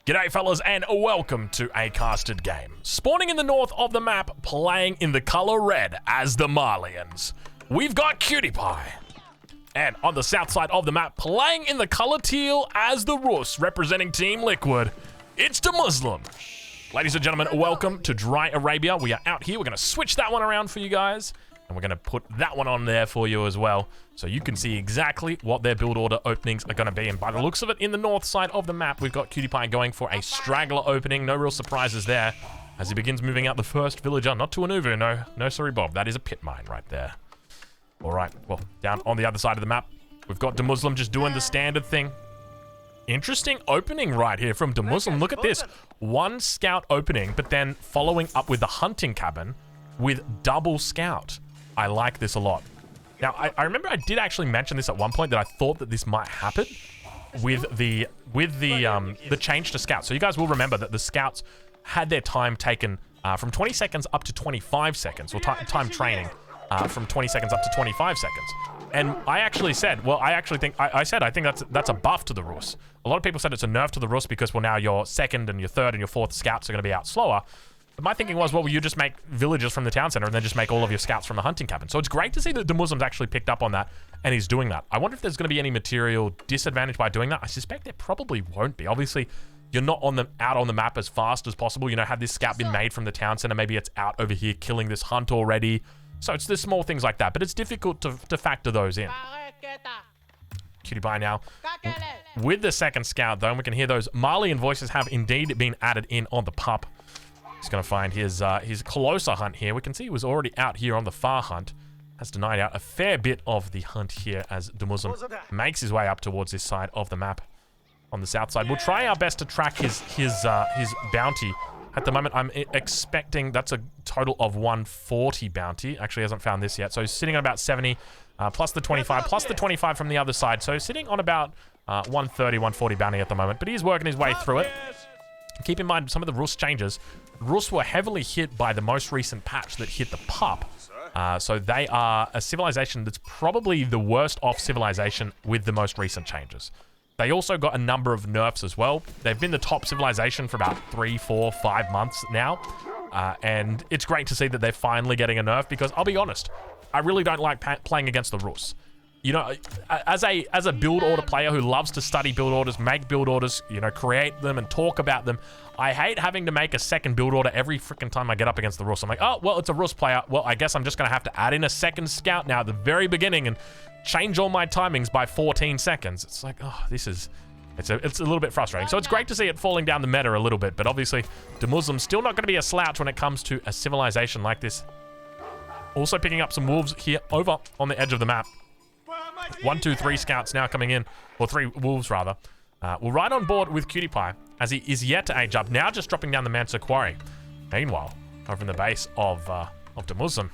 G'day fellas and welcome to A Casted Game. Spawning in the north of the map, playing in the color red as the Malians. We've got Cutie Pie. And on the south side of the map, playing in the color teal as the Rus, representing Team Liquid, it's the Muslim. Ladies and gentlemen, welcome to Dry Arabia. We are out here, we're gonna switch that one around for you guys. And we're going to put that one on there for you as well, so you can see exactly what their build order openings are going to be. And by the looks of it, in the north side of the map, we've got Cutie Pie going for a straggler opening. No real surprises there, as he begins moving out the first villager. Not to an Uvu, no sorry Bob. That is a pit mine right there. All right, well, down on the other side of the map, we've got the Muslim just doing the standard thing. Interesting opening right here from the Muslim. Look at this. One scout opening, but then following up with the hunting cabin with double scout. I like this a lot. Now, I remember I did actually mention this at one point, that I thought that this might happen with the change to scouts. So you guys will remember that the scouts had their time taken from 20 seconds up to 25 seconds, or time training from 20 seconds up to 25 seconds. And I actually said, well, I think that's a buff to the Rus. A lot of people said it's a nerf to the Rus because, well, now your second and your third and your fourth scouts are going to be out slower. But my thinking was, well, you just make villagers from the town center and then just make all of your scouts from the hunting cabin. So it's great to see that the Muslims actually picked up on that and he's doing that. I wonder if there's going to be any material disadvantage by doing that. I suspect there probably won't be. Obviously, you're not out on the map as fast as possible. You know, had this scout been made from the town center, maybe it's out over here killing this hunt already. So it's the small things like that, but it's difficult to factor those in. Cutie Pie now with the second scout, though, and we can hear those Malian voices have indeed been added in on the pup. He's going to find his closer hunt here. We can see he was already out here on the far hunt. Has denied out a fair bit of the hunt here as the Muslim makes his way up towards this side of the map on the south side. We'll try our best to track his bounty. At the moment, I'm expecting that's a total of 140 bounty. Actually, hasn't found this yet. So he's sitting on about 70, plus the 25, plus the 25 from the other side. So he's sitting on about 130, 140 bounty at the moment. But he's working his way through it. Keep in mind some of the Rus changes. Rus were heavily hit by the most recent patch that hit the pup. So they are a civilization that's probably the worst off civilization with the most recent changes. They also got a number of nerfs as well. They've been the top civilization for about 3, 4, 5 months now. And it's great to see that they're finally getting a nerf, because I'll be honest, I really don't like playing against the Rus. You know, as a build order player who loves to study build orders, make build orders, you know, create them and talk about them, I hate having to make a second build order every freaking time I get up against the Rus. I'm like, oh, well, it's a Rus player. Well, I guess I'm just going to have to add in a second scout now at the very beginning and change all my timings by 14 seconds. It's like, oh, it's a little bit frustrating. So it's great to see it falling down the meta a little bit, but obviously the Muslim's still not going to be a slouch when it comes to a civilization like this. Also picking up some wolves here over on the edge of the map. 1, 2, 3 scouts now coming in, or 3 wolves rather. We're right on board with Cutie Pie, as he is yet to age up. Now just dropping down the Mansa Quarry. Meanwhile, over in the base of the Muslim,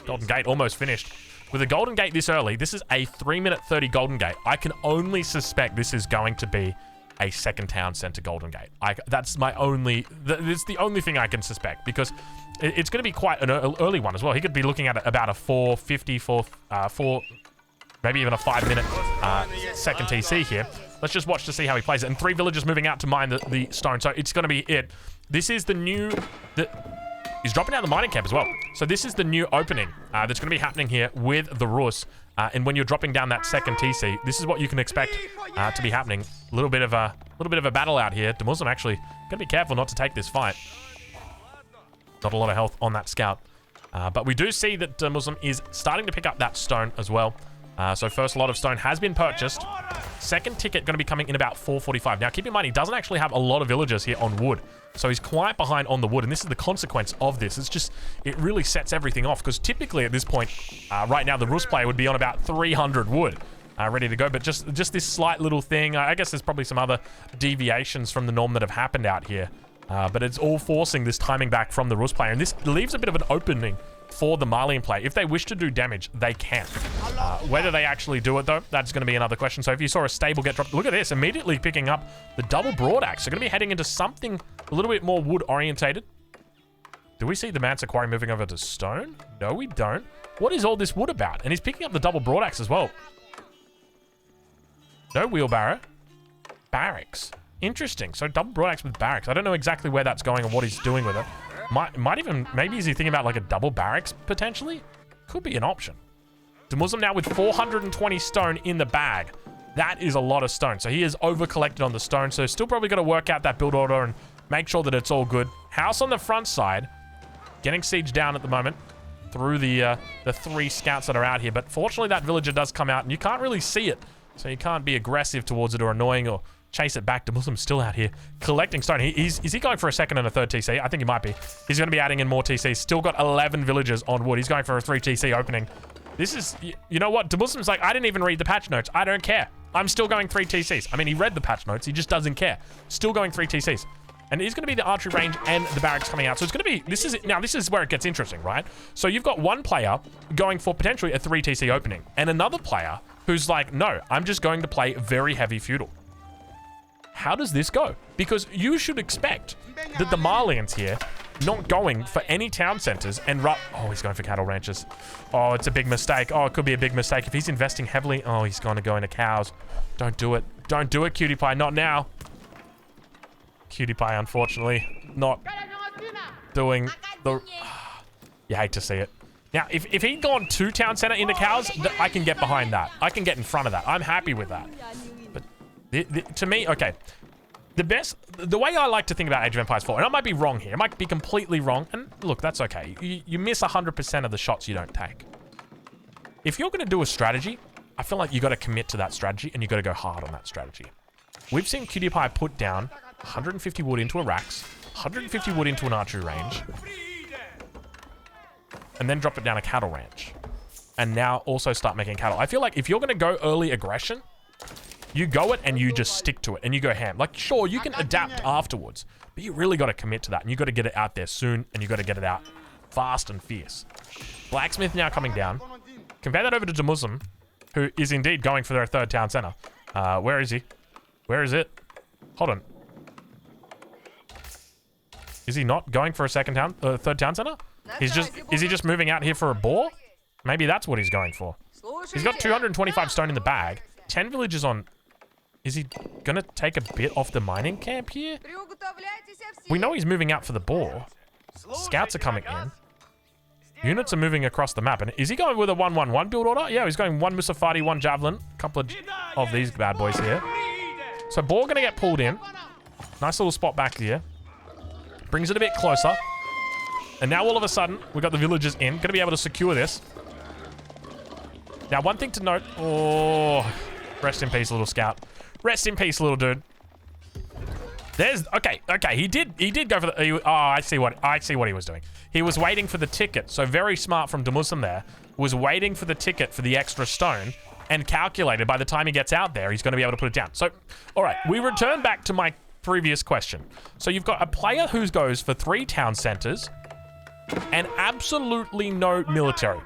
Golden Gate almost finished. With a Golden Gate this early, this is a 3-minute 30 Golden Gate. I can only suspect this is going to be a second town center Golden Gate. That's my only, it's the only thing I can suspect, because it's going to be quite an early one as well. He could be looking at about a 4:50, maybe even a 5-minute second TC here. Let's just watch to see how he plays it. And 3 villagers moving out to mine the stone. So it's going to be it. This is the new... He's dropping out the mining camp as well. So this is the new opening that's going to be happening here with the Rus. And when you're dropping down that second TC, this is what you can expect to be happening. A little bit of a battle out here. The Muslim actually got to be careful not to take this fight. Not a lot of health on that scout. But we do see that Muslim is starting to pick up that stone as well. So first lot of stone has been purchased. Second ticket going to be coming in about 4:45. Now keep in mind, he doesn't actually have a lot of villagers here on wood. So he's quite behind on the wood, and this is the consequence of this. It's just, it really sets everything off, because typically at this point, right now, the Rus player would be on about 300 wood. Ready to go, but just this slight little thing, I guess there's probably some other deviations from the norm that have happened out here. But it's all forcing this timing back from the Rus player, and this leaves a bit of an opening for the Malian player. If they wish to do damage, they can. Whether they actually do it, though, that's going to be another question. So if you saw a stable get dropped, look at this, immediately picking up the double broadaxe. They're going to be heading into something a little bit more wood-orientated. Do we see the Mansa Quarry moving over to stone? No, we don't. What is all this wood about? And he's picking up the double broadaxe as well. No wheelbarrow. Barracks. Interesting. So double broadaxe with barracks. I don't know exactly where that's going and what he's doing with it. Might even, maybe is he thinking about like a double barracks potentially? Could be an option. Muslim now with 420 stone in the bag. That is a lot of stone. So he is over collected on the stone. So still probably got to work out that build order and make sure that it's all good. House on the front side. Getting siege down at the moment through the 3 scouts that are out here. But fortunately that villager does come out and you can't really see it. So you can't be aggressive towards it or annoying or chase it back. Muslim's still out here collecting stone. Is he going for a second and a third TC? I think he might be. He's going to be adding in more TCs. Still got 11 villagers on wood. He's going for a 3 TC opening. This is, you know what? Muslim's like, I didn't even read the patch notes. I don't care. I'm still going 3 TCs. I mean, he read the patch notes. He just doesn't care. Still going 3 TCs. And it's going to be the archery range and the barracks coming out. So it's going to be, this is where it gets interesting, right? So you've got one player going for potentially a 3 TC opening and another player who's like, no, I'm just going to play very heavy feudal. How does this go? Because you should expect that the Malians here not going for any town centers and oh, he's going for cattle ranches. Oh, it's a big mistake. Oh, it could be a big mistake. If he's investing heavily, oh, he's going to go into cows. Don't do it. Don't do it, Cutie Pie. Not now. Cutie Pie, unfortunately, not doing the... You hate to see it. Now, if he'd gone 2 town center into cows, I can get behind that. I can get in front of that. I'm happy with that. But to me, okay, the way I like to think about Age of Empires 4, and I might be wrong here, I might be completely wrong, and look, that's okay. You miss 100% of the shots you don't take. If you're going to do a strategy, I feel like you got to commit to that strategy, and you got to go hard on that strategy. We've seen Cutie Pie put down 150 wood into a racks, 150 wood into an archery range, and then drop it down a cattle ranch. And now also start making cattle. I feel like if you're going to go early aggression, you go it and you just stick to it and you go ham. Like, sure, you can adapt afterwards, but you really got to commit to that and you got to get it out there soon and you got to get it out fast and fierce. Blacksmith now coming down. Convey that over to Muslim, who is indeed going for their 3rd town center. Where is he? Where is it? Hold on. Is he not going for a 3rd town center? Is he just moving out here for a boar? Maybe that's what he's going for. He's got 225 stone in the bag. 10 villages on... Is he gonna take a bit off the mining camp here? We know he's moving out for the boar. Scouts are coming in. Units are moving across the map. And is he going with a 1-1-1 build order? Yeah, he's going 1 Musafati, 1 Javelin. A couple of these bad boys here. So boar gonna get pulled in. Nice little spot back here. Brings it a bit closer. And now all of a sudden, we've got the villagers in. Gonna be able to secure this. Now, one thing to note... Oh... Rest in peace, little scout. Rest in peace, little dude. There's... Okay. He did go for the... Oh, I see what he was doing. He was waiting for the ticket. So very smart from Muslim there. Was waiting for the ticket for the extra stone and calculated by the time he gets out there, he's going to be able to put it down. So, all right. We return back to my previous question. So you've got a player who goes for 3 town centers and absolutely no military.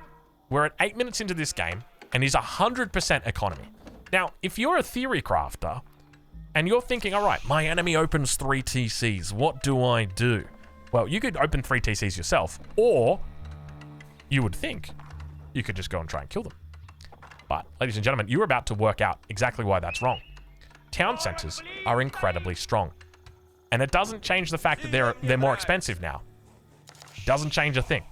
We're at 8 minutes into this game and he's 100% economy. Now, if you're a theory crafter and you're thinking, all right, my enemy opens 3 TCs, what do I do? Well, you could open 3 TCs yourself, or you would think you could just go and try and kill them. But, ladies and gentlemen, you're about to work out exactly why that's wrong. Town centers are incredibly strong. And it doesn't change the fact that they're more expensive now. Doesn't change a thing.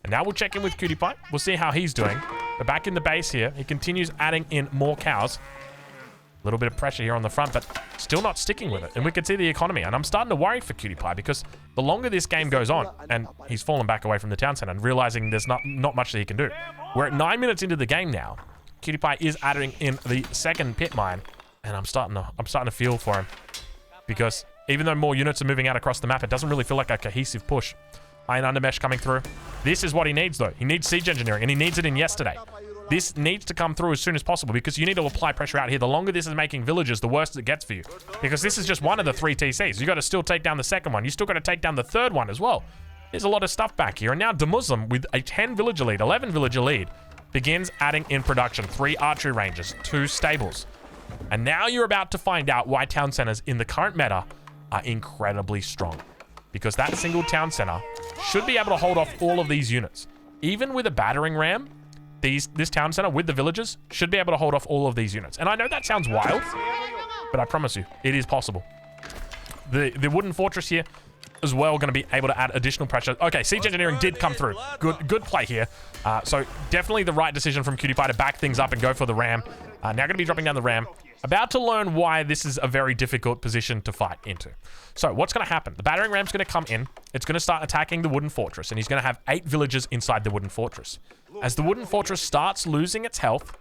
And now we'll check in with Cutie Pie. We'll see how he's doing. But back in the base here, he continues adding in more cows. A little bit of pressure here on the front, but still not sticking with it. And we can see the economy. And I'm starting to worry for Cutie Pie because the longer this game goes on, and he's fallen back away from the town center and realizing there's not much that he can do. We're at 9 minutes into the game now. Cutie Pie is adding in the 2nd pit mine, and I'm starting to feel for him because even though more units are moving out across the map, it doesn't really feel like a cohesive push. Iron Undermesh coming through. This is what he needs, though. He needs siege engineering, and he needs it in yesterday. This needs to come through as soon as possible because you need to apply pressure out here. The longer this is making villages, the worse it gets for you. Because this is just one of the 3 TCs. You got to still take down the 2nd one. You still got to take down the 3rd one as well. There's a lot of stuff back here. And now Muslim with a 10 villager lead, 11 villager lead, begins adding in production. 3 archery ranges, 2 stables. And now you're about to find out why town centers in the current meta are incredibly strong. Because that single town center should be able to hold off all of these units. Even with a battering ram, this town center with the villagers should be able to hold off all of these units. And I know that sounds wild, but I promise you, it is possible. The wooden fortress here as well going to be able to add additional pressure. Okay, siege engineering did come through. Good play here. So definitely the right decision from Cutie Pie to back things up and go for the ram. Now going to be dropping down the ram. About to learn why this is a very difficult position to fight into. So what's going to happen? The battering ram's going to come in. It's going to start attacking the wooden fortress, and he's going to have 8 villagers inside the wooden fortress. As the wooden fortress starts losing its health,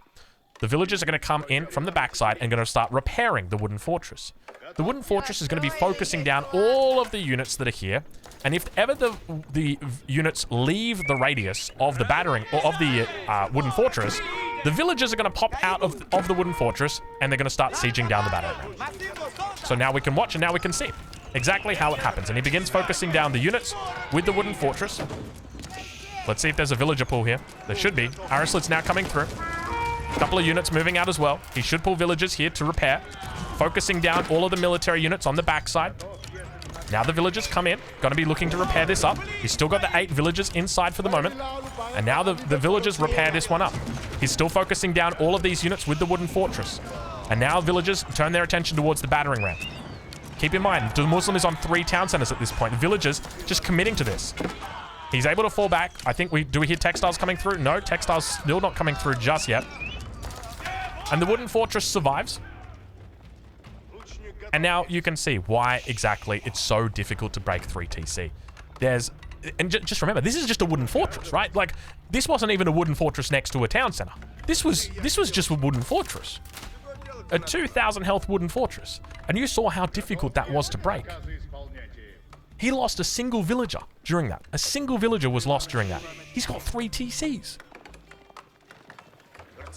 the villagers are going to come in from the backside and going to start repairing the wooden fortress. The wooden fortress is going to be focusing down all of the units that are here, and if ever the units leave the radius of the battering or of the wooden fortress, the villagers are going to pop out of the wooden fortress and they're going to start sieging down the battering ram. So now we can watch and now we can see exactly how it happens. And he begins focusing down the units with the wooden fortress. Let's see if there's a villager pool here. There should be. Arislit's now coming through. A couple of units moving out as well. He should pull villagers here to repair. Focusing down all of the military units on the backside. Now the villagers come in. Going to be looking to repair this up. He's still got the 8 villagers inside for the moment. And now the villagers repair this one up. He's still focusing down all of these units with the wooden fortress. And now villagers turn their attention towards the battering ram. Keep in mind, the Muslim is on 3 town centers at this point. The villagers just committing to this. He's able to fall back. I think do we hear textiles coming through? No, textiles still not coming through just yet. And the wooden fortress survives. And now you can see why exactly it's so difficult to break 3 TC. And just remember, this is just a wooden fortress, right? Like, this wasn't even a wooden fortress next to a town center. This was just a wooden fortress. A 2,000 health wooden fortress. And you saw how difficult that was to break. He lost a single villager during that. A single villager was lost during that. He's got 3 TCs.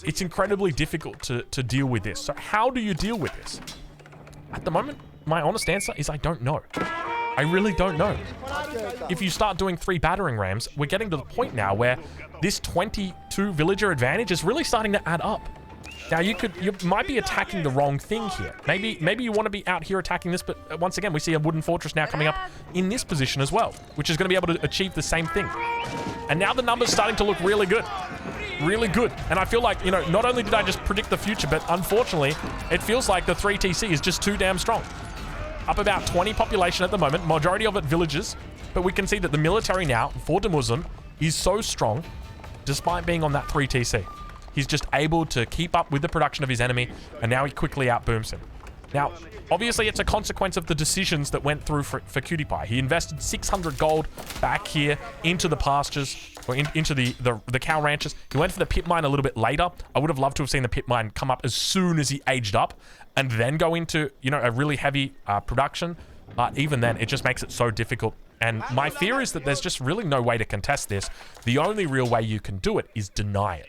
It's incredibly difficult to deal with this. So how do you deal with this? At the moment, my honest answer is I don't know. I really don't know. If you start doing 3 battering rams, we're getting to the point now where this 22 villager advantage is really starting to add up. Now you might be attacking the wrong thing here. Maybe you want to be out here attacking this, but once again, we see a wooden fortress now coming up in this position as well, which is going to be able to achieve the same thing. And now the numbers starting to look really good. Really good. And I feel like, not only did I just predict the future, but unfortunately, it feels like the 3 TC is just too damn strong. Up about 20 population at the moment, majority of it villagers, but we can see that the military now, for the Muslim, is so strong, despite being on that 3 TC. He's just able to keep up with the production of his enemy, and now he quickly outbooms him. Now, obviously, it's a consequence of the decisions that went through for Cutie Pie. He invested 600 gold back here into the pastures, or into the cow ranches. He went for the pit mine a little bit later. I would have loved to have seen the pit mine come up as soon as he aged up, and then go into, a really heavy production. But even then, it just makes it so difficult. And my fear is that there's just really no way to contest this. The only real way you can do it is deny it.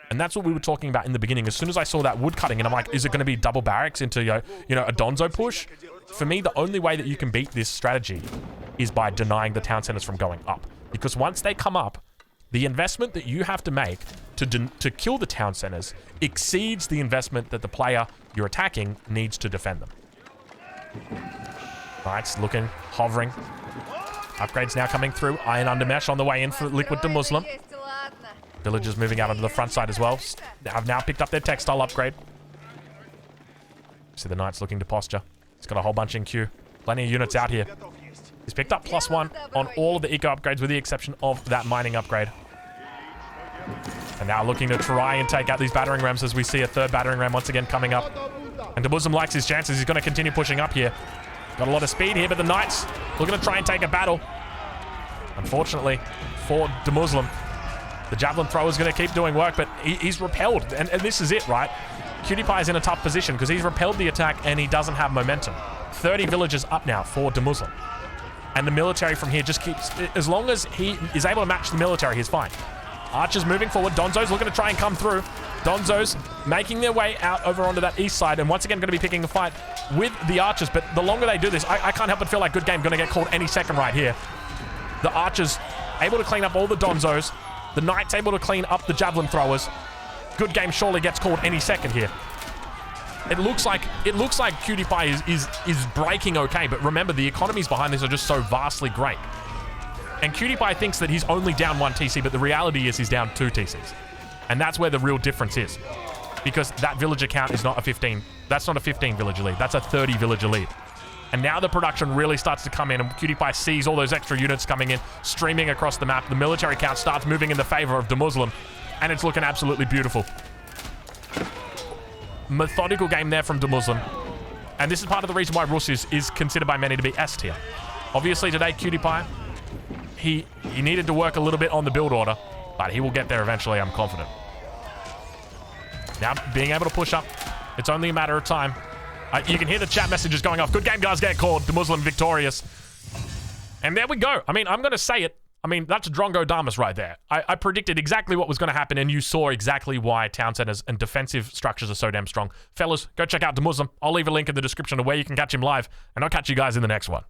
And that's what we were talking about in the beginning. As soon as I saw that wood cutting, and I'm like, is it going to be double barracks into, a Donzo push? For me, the only way that you can beat this strategy is by denying the town centers from going up. Because once they come up, the investment that you have to make to kill the town centers exceeds the investment that the player you're attacking needs to defend them. All right, it's looking, hovering. Upgrades now coming through. Iron under mesh on the way in for Liquid to Muslim. Villagers moving out onto the front side as well. Have now picked up their textile upgrade. See the Knights looking to posture. He's got a whole bunch in queue. Plenty of units out here. He's picked up +1 on all of the eco upgrades with the exception of that mining upgrade. And now looking to try and take out these battering rams as we see a 3rd battering ram once again coming up. And the Muslim likes his chances. He's going to continue pushing up here. Got a lot of speed here, but the Knights looking to try and take a battle. Unfortunately, for the Muslim, the javelin thrower is going to keep doing work, but he's repelled. And this is it, right? Cutie Pie is in a tough position because he's repelled the attack and he doesn't have momentum. 30 villagers up now for the Muslim. And the military from here just keeps... As long as he is able to match the military, he's fine. Archers moving forward. Donzo's looking to try and come through. Donzo's making their way out over onto that east side and once again going to be picking a fight with the archers. But the longer they do this, I can't help but feel like good game going to get called any second right here. The archers able to clean up all the Donzos. The Knights able to clean up the javelin throwers. Good game surely gets called any second here. It looks like Cutie Pie is breaking okay, but remember the economies behind this are just so vastly great. And Cutie Pie thinks that he's only down 1 TC, but the reality is he's down 2 TCs. And that's where the real difference is. because that villager count is not a 15. That's not a 15 villager lead. That's a 30 villager lead. And now the production really starts to come in, and QtPie sees all those extra units coming in, streaming across the map. The military count starts moving in the favor of the Muslim, and it's looking absolutely beautiful. Methodical game there from the Muslim. And this is part of the reason why Rus is considered by many to be S tier. Obviously today, QtPie, he needed to work a little bit on the build order, but he will get there eventually, I'm confident. Now, being able to push up, it's only a matter of time. You can hear the chat messages going off. Good game, guys, get called. The Muslim victorious. And there we go. I mean, I'm going to say it. I mean, that's Drongo Damas right there. I predicted exactly what was going to happen, and you saw exactly why town centers and defensive structures are so damn strong. Fellas, go check out the Muslim. I'll leave a link in the description of where you can catch him live, and I'll catch you guys in the next one.